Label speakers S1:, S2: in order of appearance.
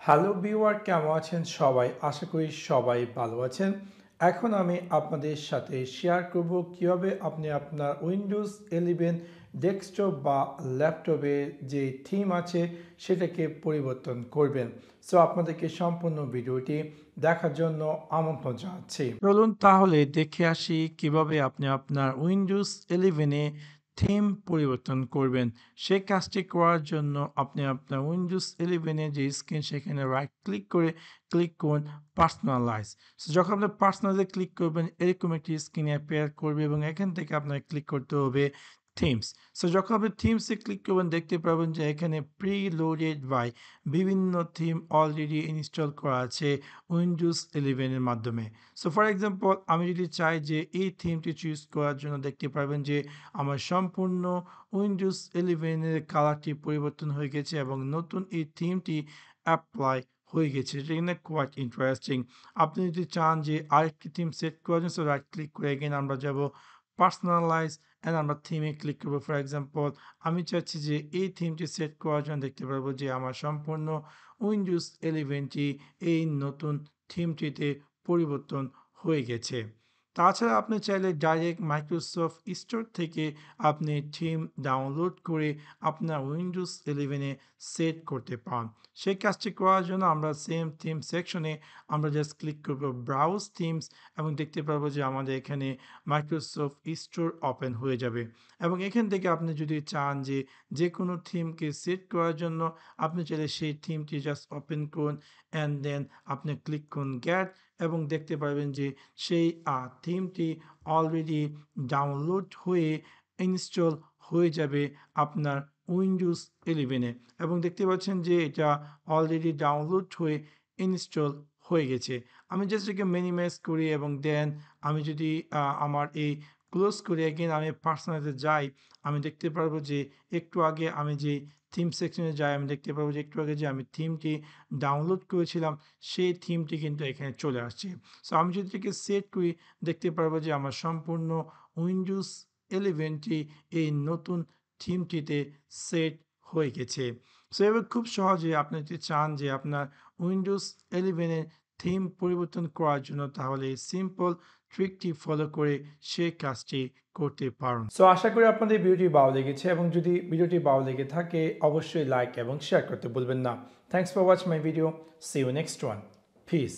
S1: Hello viewer, কেমন আছেন সবাই? আশা করি সবাই ভালো আছেন। এখন আমি আপনাদের সাথে শেয়ার করব কিভাবে আপনি আপনার উইন্ডোজ 11 ডেস্কটপ বা ল্যাপটপে যে থিম আছে সেটাকে পরিবর্তন করবেন। সো আপনাদেরকে সম্পূর্ণ ভিডিওটি দেখার জন্য আমন্ত্রণ জানাচ্ছি। চলুন তাহলে দেখে আসি কিভাবে আপনি আপনার উইন্ডোজ 11-এ থিম পরিবর্তন করবেন। সেই কাজটি করার জন্য আপনি আপনার উইন্ডোজ 11-এর যে স্ক্রিন সেখানে রাইট ক্লিক করুন পার্সোনালাইজ। সো যখন আপনি পার্সোনালাইজে ক্লিক করবেন এরকম একটি স্ক্রিন অ্যাপিয়ার করবে এবং এখান থেকে আপনার ক্লিক করতে হবে থিমস। সো যখন আপনি থিমসে ক্লিক করবেন দেখতে পাবেন যে এখানে প্রিলোডেড বাই বিভিন্ন থিম অলরেডি ইনস্টল করা আছে উইন্ডোজ 11 এর মাধ্যমে। সো ফর এক্সাম্পল আমি যদি চাই যে এই থিমটি চুজ করার জন্য দেখতে পারবেন যে আমার সম্পূর্ণ উইন্ডোজ 11 এর কালারটি পরিবর্তন হয়ে গেছে এবং নতুন এই থিমটি অ্যাপ্লাই হয়ে গেছে। এটা কিন্তু কোয়াইট ইন্টারেস্টিং। আপনি যদি চান যে আরেকটি থিম সেট করার জন্য রাইট ক্লিক করে এগেইন আমরা যাব পার্সোনালাইজ অ্যান্ড আমরা থিমে ক্লিক করব। ফর এক্সাম্পল আমি চাচ্ছি যে এই থিমটি সেট করার জন্য দেখতে পারবো যে আমার সম্পূর্ণ উইন্ডোজ 11টি এই নতুন থিমটিতে পরিবর্তন হয়ে গেছে। তাছাড়া আপনি চাইলে ডাইরেক্ট মাইক্রোসফট স্টোর থেকে আপনি থিম ডাউনলোড করে আপনার উইন্ডোজ 11-এ সেট করতে পারেন। সেই কাজটি করার জন্য আমরা সেম থিম সেকশনে আমরা জাস্ট ক্লিক করব ব্রাউজ থিমস এবং দেখতে পারবো যে আমাদের এখানে মাইক্রোসফট স্টোর ওপেন হয়ে যাবে এবং এখান থেকে আপনি যদি চান যে যে কোনো থিমকে সেট করার জন্য আপনি চাইলে সেই থিমটি জাস্ট ওপেন করুন অ্যান্ড দেন আপনি ক্লিক করুন গেট এবং দেখতে পারবেন যে সেই থিমটি অলরেডি ডাউনলোড হয়ে ইনস্টল হয়ে যাবে আপনার উইন্ডোজ 11-এ এবং দেখতে পাচ্ছেন যে এটা অলরেডি ডাউনলোড হয়ে ইনস্টল হয়ে গেছে। আমি জাস্ট এটাকে মিনিমাইজ করি এবং দেন আমি যদি আমার এই ক্লোজ করি এগেইন আমি পার্সোনালিতে যাই, আমি দেখতে পারবো যে একটু আগে আমি যে থিম সেকশনে যাই আমি দেখতে পারবো যে একটু আগে যে আমি থিমটি ডাউনলোড করেছিলাম সেই থিমটি কিন্তু এখানে চলে আসছে। সো আমি যদি এটাকে সেট করি দেখতে পারবো যে আমার সম্পূর্ণ উইন্ডোজ 11টি এই নতুন থিমটিতে সেট হয়ে গেছে। সো এবার খুব সহজে আপনি যদি চান যে আপনার উইন্ডোজ 11-এর থিম পরিবর্তন করার জন্য তাহলে এই সিম্পল ট্রিকটি ফলো করে সেই কাজটি করতে পারুন। সো আশা করি আপনাদের ভিডিওটি ভালো লেগেছে এবং যদি ভিডিওটি ভালো লেগে থাকে অবশ্যই লাইক এবং শেয়ার করতে ভুলবেন না। Thanks for watching my video. See you next one. Piece.